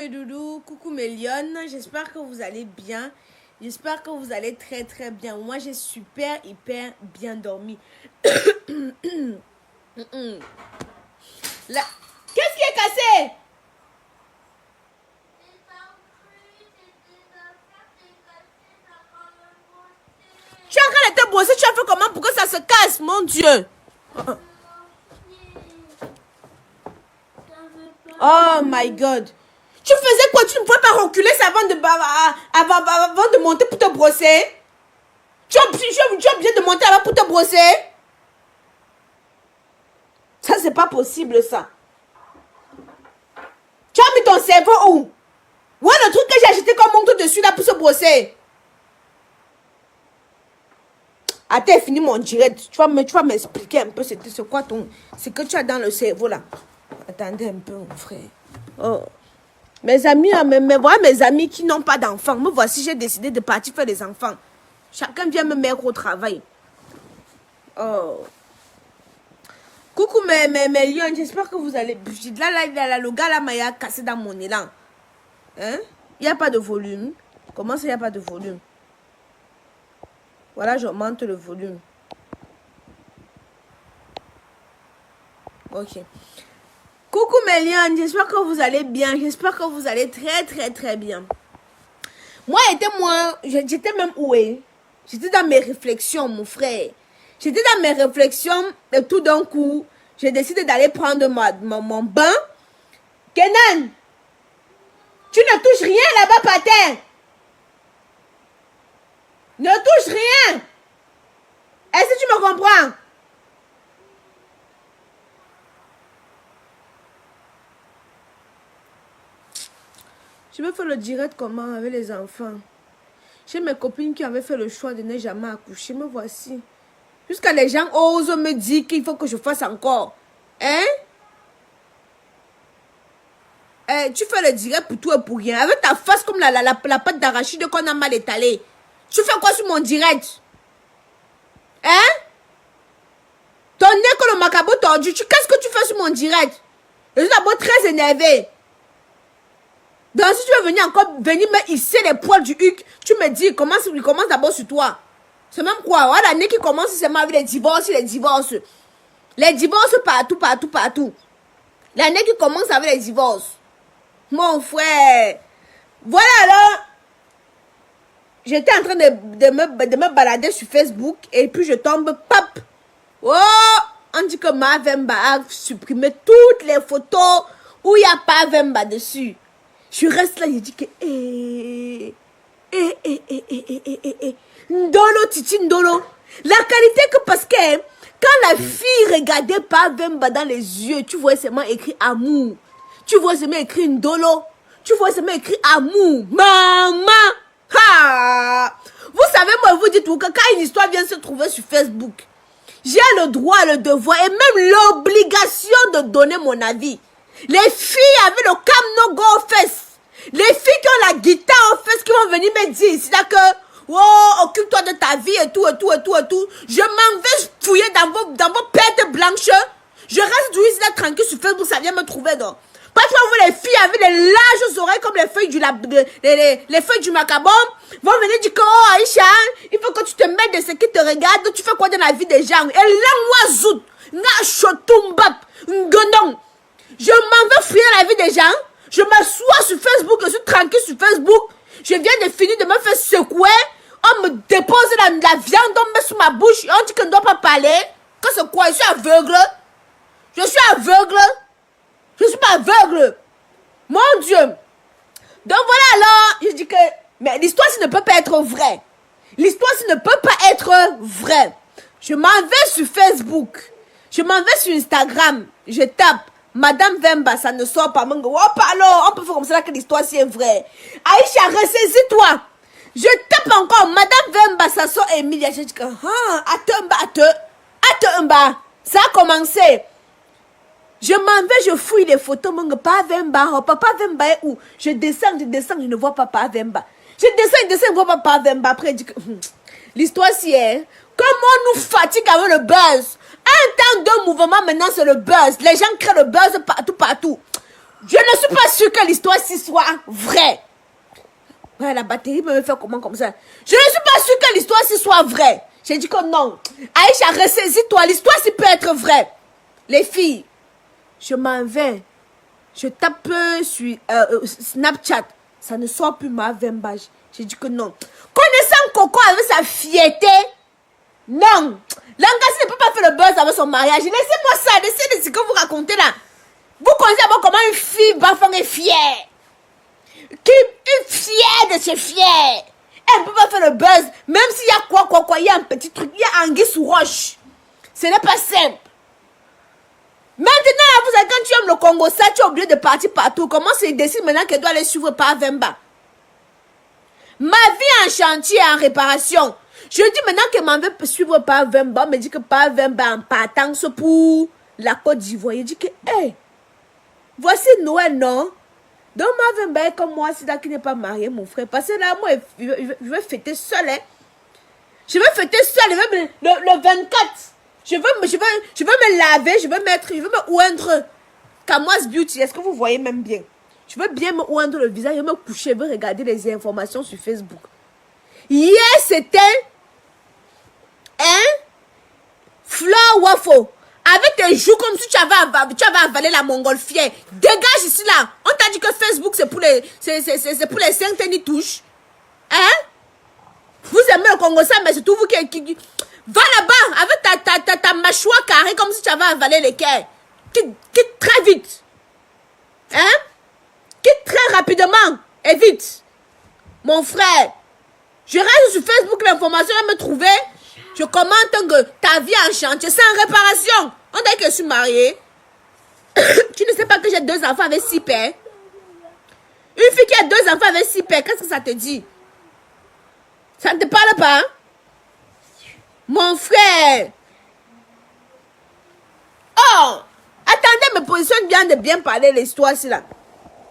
mes doudous, coucou mes lionnes, j'espère que vous allez bien, j'espère que vous allez très très bien. Moi j'ai super hyper bien dormi. Là, qu'est-ce qui est cassé? Tu es en train de te brosser, tu as fait comment pour que ça se casse, mon Dieu? Oh my God. Tu faisais quoi? Tu ne pouvais pas reculer ça avant de monter pour te brosser? Tu as bien de monter avant pour te brosser? Ça, c'est pas possible, ça. Tu as mis ton cerveau où? Ouais, le truc que j'ai acheté comme montre dessus là pour se brosser. Attends, fini mon direct. Tu vas m'expliquer un peu c'est quoi ce que tu as dans le cerveau là. Attendez un peu, mon frère. Oh. Mes amis, voilà mes amis qui n'ont pas d'enfants. Me voici, j'ai décidé de partir faire des enfants. Chacun vient me mettre au travail. Oh. Coucou mes lions, j'espère que vous allez... Là, le gars là m'a cassé dans mon élan. Hein? Il n'y a pas de volume. Comment ça, il n'y a pas de volume? Voilà, j'augmente le volume. Ok. Coucou mes lions, j'espère que vous allez bien. J'espère que vous allez très très très bien. Moi, j'étais même oué. J'étais dans mes réflexions, mon frère. J'étais dans mes réflexions et tout d'un coup, j'ai décidé d'aller prendre mon bain. Kenan, tu ne touches rien là-bas, patin. Ne touche rien. Est-ce que tu me comprends? Je vais faire le direct comment avec les enfants. J'ai mes copines qui avaient fait le choix de ne jamais accoucher. Me voici. Jusqu'à les gens osent me dire qu'il faut que je fasse encore. Hein? Tu fais le direct pour tout et pour rien. Avec ta face comme la pâte d'arachide qu'on a mal étalée. Tu fais quoi sur mon direct? Hein? Ton nez comme le macabre tordu. Qu'est-ce que tu fais sur mon direct? Je suis d'abord très énervée. Donc si tu veux venir me hisser les poils du huc, tu me dis, il commence d'abord sur toi. C'est même quoi? Voilà, l'année qui commence, c'est avec les divorces. Les divorces partout. L'année qui commence avec les divorces. Mon frère. Voilà alors. J'étais en train de me balader sur Facebook et puis je tombe, pap. Oh, on dit que Mavemba a supprimé toutes les photos où il n'y a pas Vemba dessus. Je reste là, je dis que Ndolo, Titi Ndolo. La qualité que parce que quand la fille regardait pas Vemba dans les yeux, tu vois seulement écrit amour. Tu vois seulement écrit Ndolo. Tu vois seulement écrit amour. Maman. Ha! Vous savez, moi, vous dites que quand une histoire vient se trouver sur Facebook, j'ai le droit, le devoir et même l'obligation de donner mon avis. Les filles avec le cam no go face. Les filles qui ont la guitare en face qui vont venir me dire, c'est là que, oh, occupe-toi de ta vie et tout. Je m'en vais fouiller dans vos pertes blanches. Je reste douce là tranquille sur Facebook, ça vient me trouver donc. Parce que vous les filles avec les larges oreilles comme les feuilles les feuilles du macabon vont venir dire que, oh Aïcha, il faut que tu te mettes de ce qui te regarde, tu fais quoi dans la vie des gens? Et là, moi, zout, nga chotumbap, ngonon. Je m'en vais fouiller la vie des gens. Je m'assois sur Facebook, je suis tranquille sur Facebook. Je viens de finir de me faire secouer. On me dépose la viande, on me met sur ma bouche. On dit que je ne dois pas parler. Que c'est quoi? Je suis aveugle. Je ne suis pas aveugle. Mon Dieu. Donc voilà alors, je dis que... Mais l'histoire, ça ne peut pas être vraie. L'histoire, ça ne peut pas être vraie. Je m'en vais sur Facebook. Je m'en vais sur Instagram. Je tape. Madame Vemba, ça ne sort pas. Oh, alors, on peut faire comme ça que l'histoire c'est vraie. Aïcha, ressaisis-toi. Je tape encore. Madame Vemba, ça sort Emilia. Je dis que, attends, ça a commencé. Je m'en vais, je fouille les photos. Papa Vemba, Papa Vemba est où? Je descends, je ne vois pas Papa Vemba. Je descends, je ne vois pas Papa Vemba. Après, je dis que, l'histoire c'est est. Comment on nous fatigue avec le buzz? Un temps de mouvement, maintenant, c'est le buzz. Les gens créent le buzz partout. Je ne suis pas sûre que l'histoire-ci soit vraie. Ouais, la batterie peut me faire comment comme ça? Je ne suis pas sûre que l'histoire-ci soit vraie. J'ai dit que non. Aïcha, ressaisis-toi. L'histoire-ci peut être vraie. Les filles, je m'en vais. Je tape sur Snapchat. Ça ne sort plus ma Vembage. J'ai dit que non. Connaissant Coco avec sa fierté, non. Langassi ne peut pas faire le buzz avec son mariage. Laissez-moi ça. Laissez ce que vous racontez là. Vous connaissez d'abord comment une fille bafang est fière. Qui est fière de ses fiers. Elle ne peut pas faire le buzz. Même s'il y a quoi, il y a un petit truc. Il y a anguille sous roche. Ce n'est pas simple. Maintenant, vous savez, quand tu aimes le Congo, ça, tu es obligé de partir partout. Comment se décide maintenant qu'elle doit aller suivre par Vemba? Ma vie en chantier, en réparation. Je dis maintenant qu'elle m'en veut suivre par Vemba. Me dit que par Vemba en partance pour la Côte d'Ivoire. Il dit que, hey, voici Noël, non? Donc ma Vemba est comme moi, c'est là qui n'est pas marié, mon frère. Parce que là, moi, je vais fêter seul, hein. Je vais fêter seul, le 24. Je veux me laver, je veux me oindre Kamoise Beauty. Est-ce que vous voyez même bien? Je veux bien me oindre le visage, je veux me coucher, je veux regarder les informations sur Facebook. Hier, c'était un flour waffle. Avec tes joues comme si tu avais avalé la montgolfière. Dégage ici là. On t'a dit que Facebook c'est pour les 5 tennis touches. Hein? Vous aimez le Congo ça, mais c'est tout vous qui va là-bas avec ta mâchoire carrée comme si tu avais avalé l'équerre. Quitte très vite. Hein? Quitte très rapidement et vite. Mon frère, je reste sur Facebook, l'information va me trouver. Je commente que ta vie en chantier, c'est en réparation. On dirait que je suis mariée. Tu ne sais pas que j'ai 2 enfants avec 6 pères. Une fille qui a 2 enfants avec 6 pères, qu'est-ce que ça te dit? Ça ne te parle pas? Hein? Mon frère. Oh, attendez, me positionne bien de bien parler l'histoire ici là.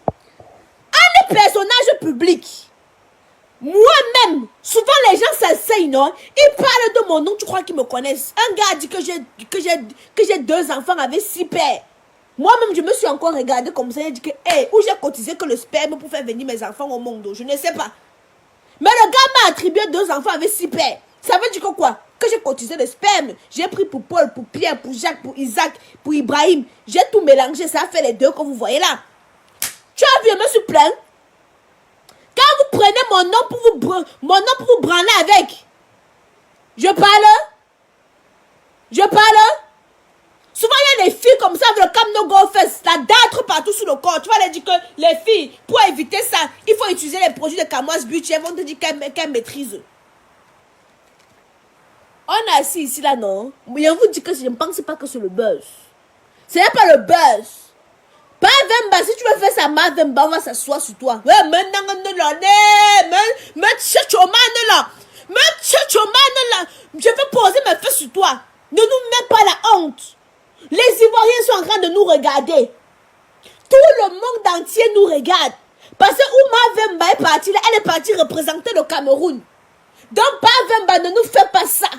Un personnage public. Moi-même, souvent les gens s'essayent, non? Ils parlent de mon nom, tu crois qu'ils me connaissent? Un gars a dit que j'ai 2 enfants avec 6 pères. Moi-même, je me suis encore regardé comme ça. Il a dit que, hey, où j'ai cotisé que le sperme pour faire venir mes enfants au monde. Je ne sais pas. Mais le gars m'a attribué 2 enfants avec 6 pères. Ça veut dire que quoi? Que j'ai cotisé le sperme. J'ai pris pour Paul, pour Pierre, pour Jacques, pour Isaac, pour Ibrahim. J'ai tout mélangé. Ça a fait les 2 que vous voyez là. Tu as vu, je me suis plaint. Quand vous prenez mon nom pour vous branler avec, je parle. Souvent, il y a des filles comme ça avec le Camno Go Fest, la date partout sur le corps. Tu vas leur dire que les filles, pour éviter ça, il faut utiliser les produits de Kamoise Beauty. Elles vont te dire qu'elles maîtrisent. On est assis ici, là, non? Mais je vous dis que je ne pense pas que c'est le buzz. Ce n'est pas le buzz. Pas Vemba, si tu veux faire ça, ma Vemba, on va s'asseoir sur toi. Ouais, je veux poser mes fesses sur toi. Ne nous mets pas la honte. Les Ivoiriens sont en train de nous regarder. Tout le monde entier nous regarde. Parce que où ma Vemba est partie, elle est partie représenter le Cameroun. Donc, pas Vemba, ne nous fais pas ça.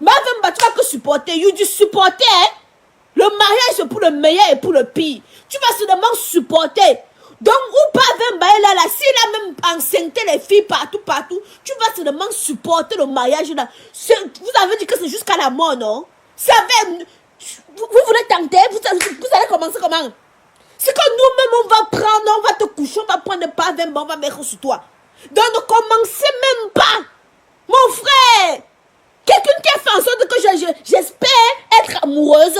Ma Vemba, tu vas que supporter. You dis supporter, hein? Le mariage, c'est pour le meilleur et pour le pire. Tu vas seulement supporter. Donc, où pas Vemba est là, s'il a même enceinté les filles partout, tu vas seulement supporter le mariage là. Vous avez dit que c'est jusqu'à la mort, non? Vous voulez tenter? Vous allez commencer comment? C'est que nous-mêmes, on va prendre, on va te coucher, on va prendre pas Vemba, on va mettre sur toi. Donc, ne commencez même pas. Mon frère, quelqu'un qui a fait en sorte que j'espère être amoureuse.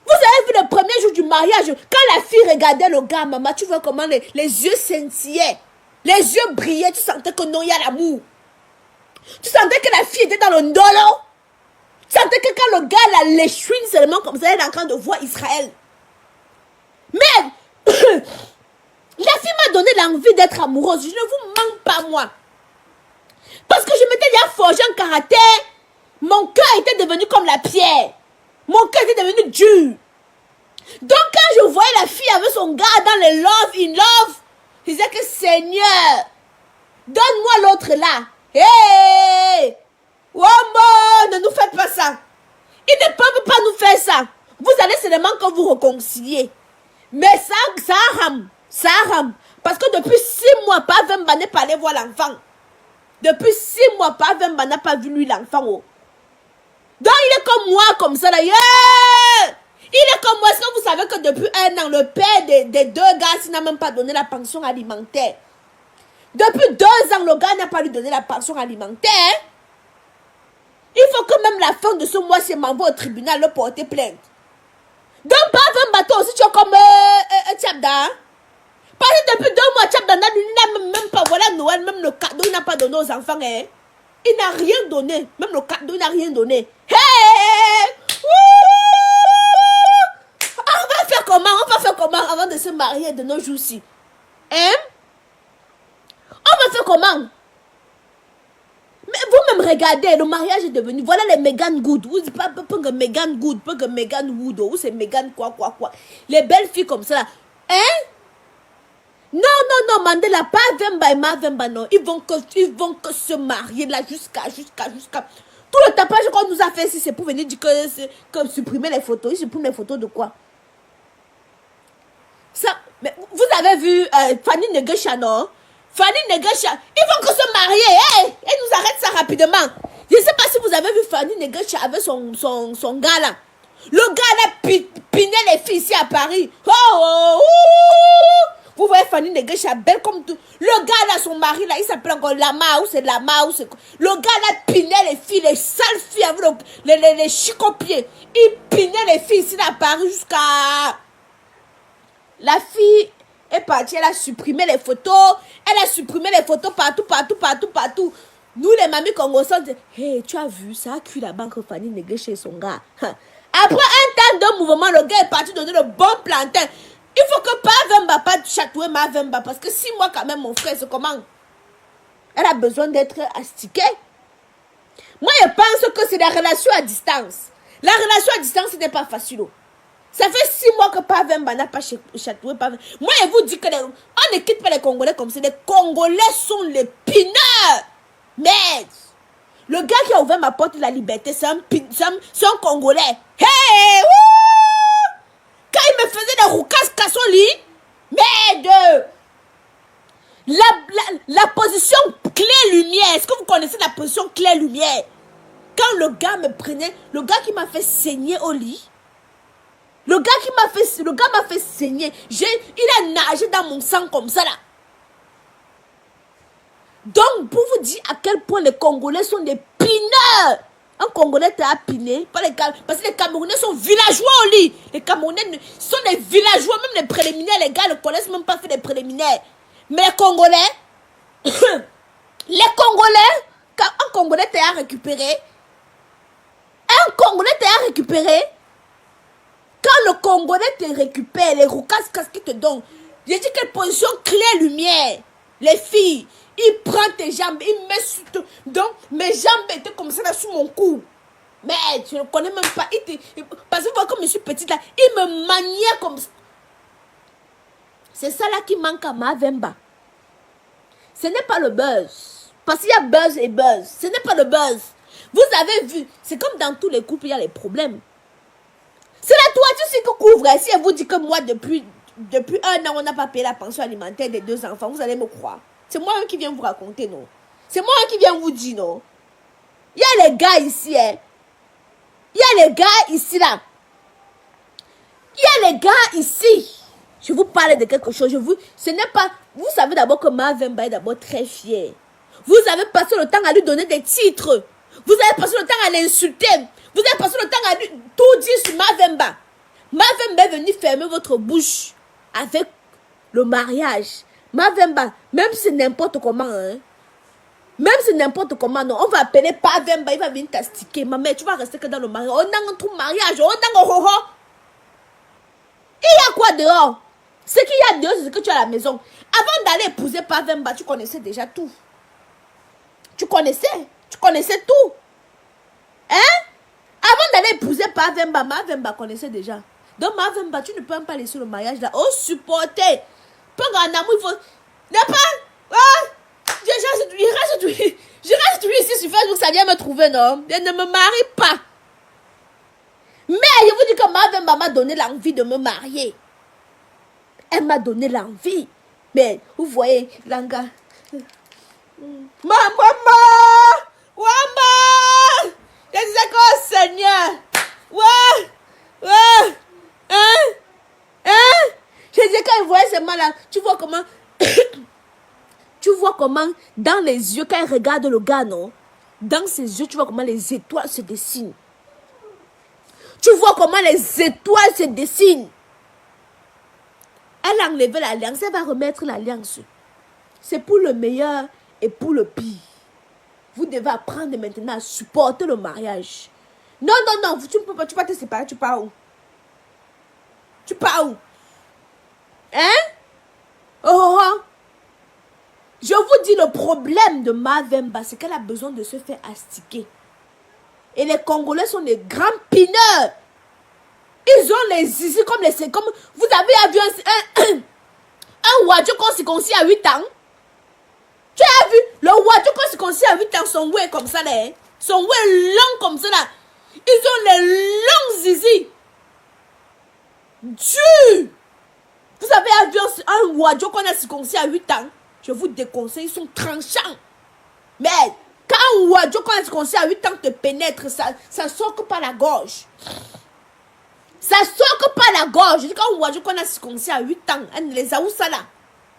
Vous avez vu le premier jour du mariage, quand la fille regardait le gars, maman, tu vois comment les yeux scintillaient, les yeux brillaient, tu sentais que non, il y a l'amour. Tu sentais que la fille était dans le ndolo. Tu sentais que quand le gars la léchouine seulement comme ça, elle est en train de voir Israël. Mais, la fille m'a donné l'envie d'être amoureuse. Je ne vous manque pas, moi. Parce que je m'étais déjà forgé en caractère. Mon cœur était devenu comme la pierre. Mon cœur était devenu dur. Donc quand je voyais la fille avec son gars dans le love in love, je disais que Seigneur, donne-moi l'autre là. Hey! Wombo, ne nous faites pas ça. Ils ne peuvent pas nous faire ça. Vous allez seulement que vous réconcilier. Mais ça rame. Ça rame. Parce que depuis 6 mois, Pavemba n'est pas allé voir l'enfant. Depuis 6 mois, Pavemba n'a pas vu lui l'enfant. Oh. Donc il est comme moi, comme ça là. Yeah! Il est comme moi. Est-ce que vous savez que depuis 1 an, le père des 2 gars, il n'a même pas donné la pension alimentaire. Depuis 2 ans, le gars n'a pas lui donné la pension alimentaire. Il faut que même la fin de ce mois, c'est m'envoie au tribunal le porter plainte. Donc, Pavemba, toi aussi, tu es comme Tchabda. Parce que depuis 2 mois, Tchabda n'a même pas, voilà Noël, même le cadeau, il n'a pas donné aux enfants. Hein. Il n'a rien donné. Même le cadeau, il n'a rien donné. Hey! On va faire comment? On va faire comment avant de se marier de nos jours-ci? Hein? On va faire comment? Mais vous-même regardez, le mariage est devenu, voilà les Megan Good, ou pas Megan Good, pas Megan Wood, ou c'est Megan quoi. Les belles filles comme ça, hein? Non, Mandela, pas Vemba et Mavemba, non. Ils vont que se marier là jusqu'à. Tout le tapage qu'on nous a fait ici, c'est pour venir dire que supprimer les photos. Ils suppriment les photos de quoi? Ça, mais vous avez vu Fanny Negesha, non? Fanny Negesha, ils vont que se marier, hey, et nous arrête ça rapidement. Je ne sais pas si vous avez vu Fanny Negesha avec son gars là. Le gars là pinait les filles ici à Paris. Vous voyez Fanny Negesha belle comme tout. Le gars là, son mari là, il s'appelle encore Lama ou c'est Lama ou c'est quoi. Le gars là pinait les filles, les sales filles avec les chicopiers. Il pinait les filles ici à Paris jusqu'à... La fille est partie, elle a supprimé les photos. Elle a supprimé les photos partout. Nous, les mamies congolaises, on dit, hey, tu as vu, ça a cuit la banque Fanny Negesha chez son gars. Après un temps de mouvement, le gars est parti donner le bon plantain. Il faut que Pavemba pas chatouer Mavemba. Parce que 6 mois quand même, mon frère, c'est comment? Elle a besoin d'être astiquée. Moi, je pense que c'est la relation à distance. La relation à distance, ce n'est pas facile. Ça fait 6 mois que Pavemba n'a pas chatoué Pavemba. Moi, je vous dis que on ne quitte pas les Congolais comme ça. Les Congolais sont les pineurs. Mais le gars qui a ouvert ma porte de la liberté, c'est un Congolais. Hey! Wouh! Quand il me faisait des roucasses cassoli, merde! La position clé-lumière. Est-ce que vous connaissez la position clé-lumière? Quand le gars me prenait, le gars qui m'a fait saigner au lit, le gars m'a fait saigner. Il a nagé dans mon sang comme ça là. Donc, pour vous dire à quel point les Congolais sont des pineurs. Un Congolais t'a piné, parce que les Camerounais sont villageois au lit. Les Camerounais sont des villageois, même les préliminaires, les gars ne connaissent même pas faire des préliminaires. Mais les Congolais, quand un Congolais t'a récupéré, quand le Congolais te récupère, les roucasses qui te donnent, j'ai dit quelle position clé lumière, les filles. Il prend tes jambes, il met sur toi. Donc, mes jambes étaient comme ça là sous mon cou. Mais tu ne le connais même pas. Parce que vous voyez comme je suis petite là, il me maniait comme ça. C'est ça là qui manque à Mavemba. Ce n'est pas le buzz. Parce qu'il y a buzz et buzz. Ce n'est pas le buzz. Vous avez vu, c'est comme dans tous les couples, il y a les problèmes. C'est la toiture qui couvre. Si elle vous dit que moi, depuis 1 an, on n'a pas payé la pension alimentaire des 2 enfants, vous allez me croire. C'est moi qui viens vous raconter, non? C'est moi qui viens vous dire, non? Il y a les gars ici, hein? Il y a les gars ici, là. Il y a les gars ici. Je vous parle de quelque chose. Ce n'est pas... Vous savez d'abord que Mavemba est d'abord très fier. Vous avez passé le temps à lui donner des titres. Vous avez passé le temps à l'insulter. Vous avez passé le temps à lui tout dire sur Mavemba. Mavemba est venu fermer votre bouche avec le mariage. Mavemba, même si c'est n'importe comment, hein. Même si c'est n'importe comment, non, on va appeler Pavemba, il va venir t'astiquer. Ma mère, tu vas rester que dans le mariage. On a un trou mariage, on a un ho-ho. Il y a quoi dehors? Ce qu'il y a dehors, c'est ce que tu as à la maison. Avant d'aller épouser Pavemba, tu connaissais déjà tout. Tu connaissais tout. Hein? Avant d'aller épouser Pavemba, Mavemba connaissait déjà. Donc Mavemba, tu ne peux même pas laisser le mariage là. Oh, supporter. Pas en amour, il faut... N'est pas... Ah, je reste toujours ici sur Facebook, ça vient me trouver, non? Je ne me marie pas. Mais je vous dis que Mavemba m'a donné l'envie de me marier. Elle m'a donné l'envie. Mais vous voyez, Langa. Maman! Maman! Je disais que, oh Seigneur! Ouais! Ouais! Hein? Hein? Je disais quand il voyait ces mains-là, tu vois comment... tu vois comment, dans les yeux, quand il regarde le gars, non? Dans ses yeux, tu vois comment les étoiles se dessinent. Tu vois comment les étoiles se dessinent. Elle a enlevé l'alliance, elle va remettre l'alliance. C'est pour le meilleur et pour le pire. Vous devez apprendre maintenant à supporter le mariage. Non, non, non, tu ne peux pas, tu vas te séparer, tu pars où? Tu pars où? Hein? Oh, oh, oh. Je vous dis, le problème de Mavemba, c'est qu'elle a besoin de se faire astiquer. Et les Congolais sont des grands pineurs. Ils ont les zizi comme les... Comme, vous avez vu un Wadjo qu'on circoncis à 8 ans? Tu as vu le Wadjo qu'on circoncis à 8 ans, son oué comme ça là. Son oué long comme ça là. Ils ont les longs zizi. Dieu! Vous avez vu un Wadjo qu'on a circoncis à 8 ans? Je vous déconseille, ils sont tranchants. Mais quand un Wadjo qu'on a circoncis à 8 ans te pénètre, ça sort que par la gorge. Ça sort que par la gorge. Je dis quand un Wadjo qu'on a circoncis à 8 ans, les Aoussa là,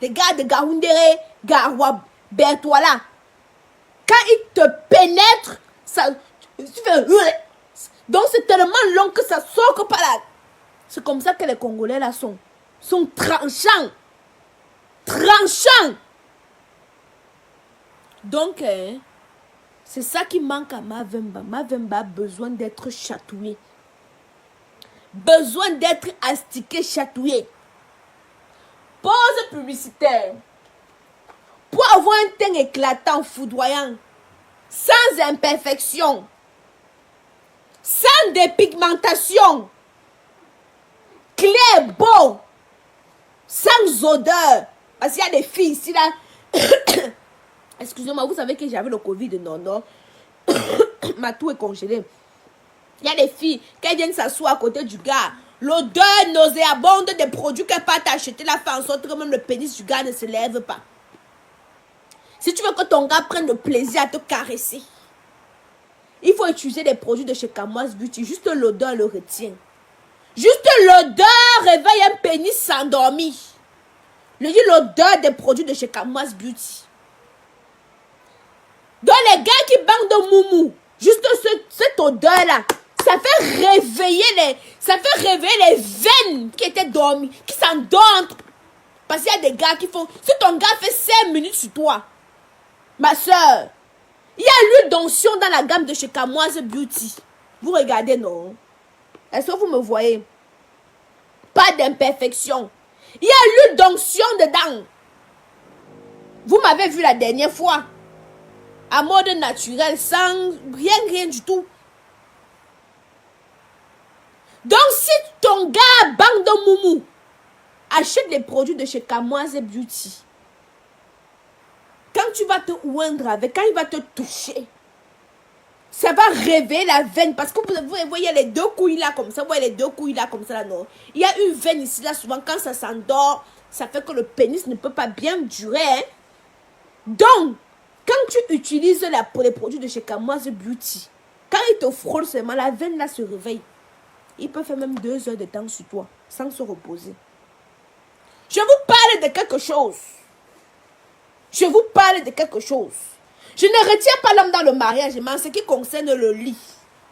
les gars de Gaoundéré, Garoua, Bertois quand ils te pénètrent, ça, tu fais... Donc c'est tellement long que ça sort que par là. C'est comme ça que les Congolais là sont tranchants. Tranchants. Donc, c'est ça qui manque à Mavemba. Mavemba a besoin d'être chatouillé. Besoin d'être astiqué, chatouillé. Pause publicitaire. Pour avoir un teint éclatant, foudroyant, sans imperfection, sans dépigmentation, clair, beau, sans odeur. Parce qu'il y a des filles ici là. Excusez-moi, vous savez que j'avais le Covid, non, non. Ma toux est congelée. Il y a des filles qui viennent s'asseoir à côté du gars. L'odeur nauséabonde des produits qu'elle part acheter la fait en sorte que même le pénis du gars ne se lève pas. Si tu veux que ton gars prenne le plaisir à te caresser, il faut utiliser des produits de chez Kamoise Beauty. Juste l'odeur le retient. Juste l'odeur réveille un pénis s'endormi. Je dis l'odeur des produits de chez Kamoise Beauty. Donc les gars qui bangent de moumou, juste cette odeur-là, ça fait réveiller les veines qui étaient dormies, qui s'endorment. Parce qu'il y a des gars qui font... Si ton gars fait 5 minutes sur toi, ma soeur, il y a l'huile d'onction dans la gamme de chez Kamoise Beauty. Vous regardez, non? Est-ce que vous me voyez? Pas d'imperfection. Il y a l'huile d'onction dedans. Vous m'avez vu la dernière fois. À mode naturel, sans rien du tout. Donc, si ton gars bande de moumou, achète les produits de chez Kamoise Beauty. Quand tu vas te oindre avec, quand il va te toucher, ça va réveiller la veine. Parce que vous voyez les deux couilles là comme ça. Vous voyez les deux couilles là comme ça là, non? Il y a une veine ici là, souvent quand ça s'endort, ça fait que le pénis ne peut pas bien durer. Hein? Donc, quand tu utilises les produits de chez Kamoise Beauty, quand il te frôle seulement, la veine là se réveille. Il peut faire même 2 heures de temps sur toi, sans se reposer. Je vous parle de quelque chose. Je vous parle de quelque chose. Je ne retiens pas l'homme dans le mariage, mais en ce qui concerne le lit,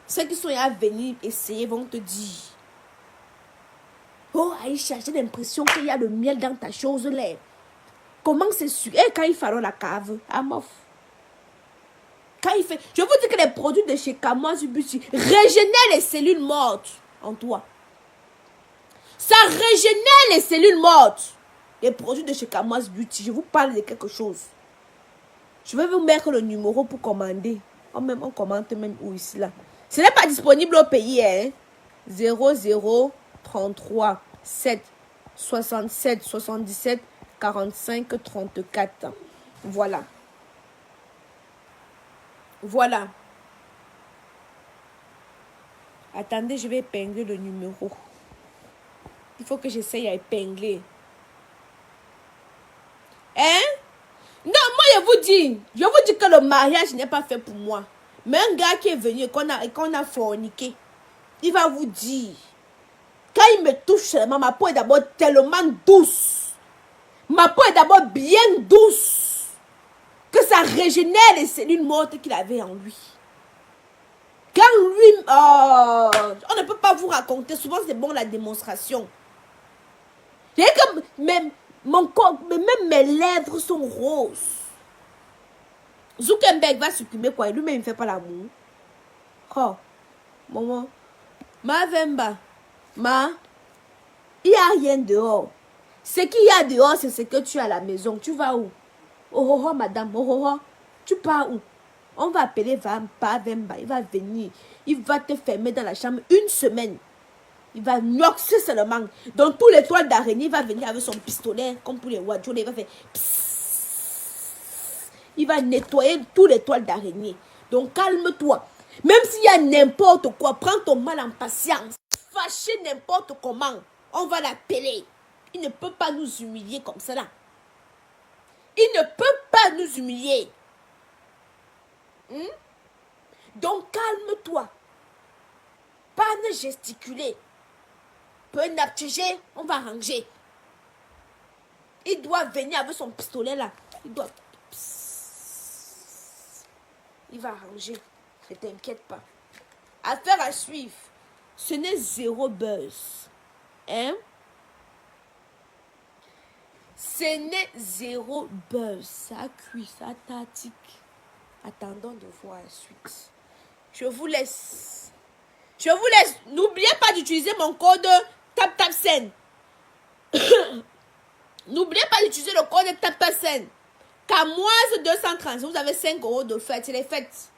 ceux qui sont à venir essayer vont te dire: oh Aïcha, j'ai l'impression qu'il y a le miel dans ta chose là. Comment c'est sûr? Et quand il fait la cave, à mof. Quand il fait... Je vous dis que les produits de chez Kamoise Beauty régénèrent les cellules mortes en toi. Ça régénère les cellules mortes. Les produits de chez Kamoise Beauty, je vous parle de quelque chose. Je vais vous mettre le numéro pour commander. On commente même où ici là. Ce n'est pas disponible au pays, hein. 00 33 7 67 77 45 34. Voilà. Voilà. Attendez, je vais épingler le numéro. Il faut que j'essaye à épingler. je vous dis que le mariage n'est pas fait pour moi. Mais un gars qui est venu et qu'on a forniqué, il va vous dire, quand il me touche seulement, ma peau est d'abord tellement douce. Ma peau est d'abord bien douce. Que ça régénère les cellules mortes qu'il avait en lui. Quand lui, on ne peut pas vous raconter, souvent c'est bon la démonstration. Comme même mon corps, même mes lèvres sont roses. Zuckerberg va supprimer quoi? Lui-même il ne fait pas l'amour. Oh, maman, ma vemba, il n'y a rien dehors. Ce qu'il y a dehors, c'est ce que tu as à la maison. Tu vas où? Oh, madame, tu pars où? On va appeler Vemba, il va venir. Il va te fermer dans la chambre une semaine. Il va noxer seulement. Dans tous les toiles d'araignée, il va venir avec son pistolet, comme pour les voitures. Il va faire psss. Il va nettoyer tous les toiles d'araignée. Donc calme-toi. Même s'il y a n'importe quoi, prends ton mal en patience. Fâché n'importe comment, on va l'appeler. Il ne peut pas nous humilier comme cela. Il ne peut pas nous humilier. Donc calme-toi. Pas ne gesticuler. Peu n'abtiger, on va ranger. Il doit venir avec son pistolet là. Il va ranger. Ne t'inquiète pas. Affaire à suivre. Ce n'est zéro buzz. Hein? Ce n'est zéro buzz. Ça cuit, ça tatique. Attendons de voir la suite. Je vous laisse. N'oubliez pas d'utiliser mon code TapTapSend. N'oubliez pas d'utiliser le code TapTapSend. Camoise 230. Vous avez 5 € de fête. C'est les fêtes.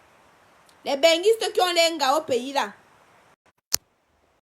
Les benguistes qui ont les gars au pays là.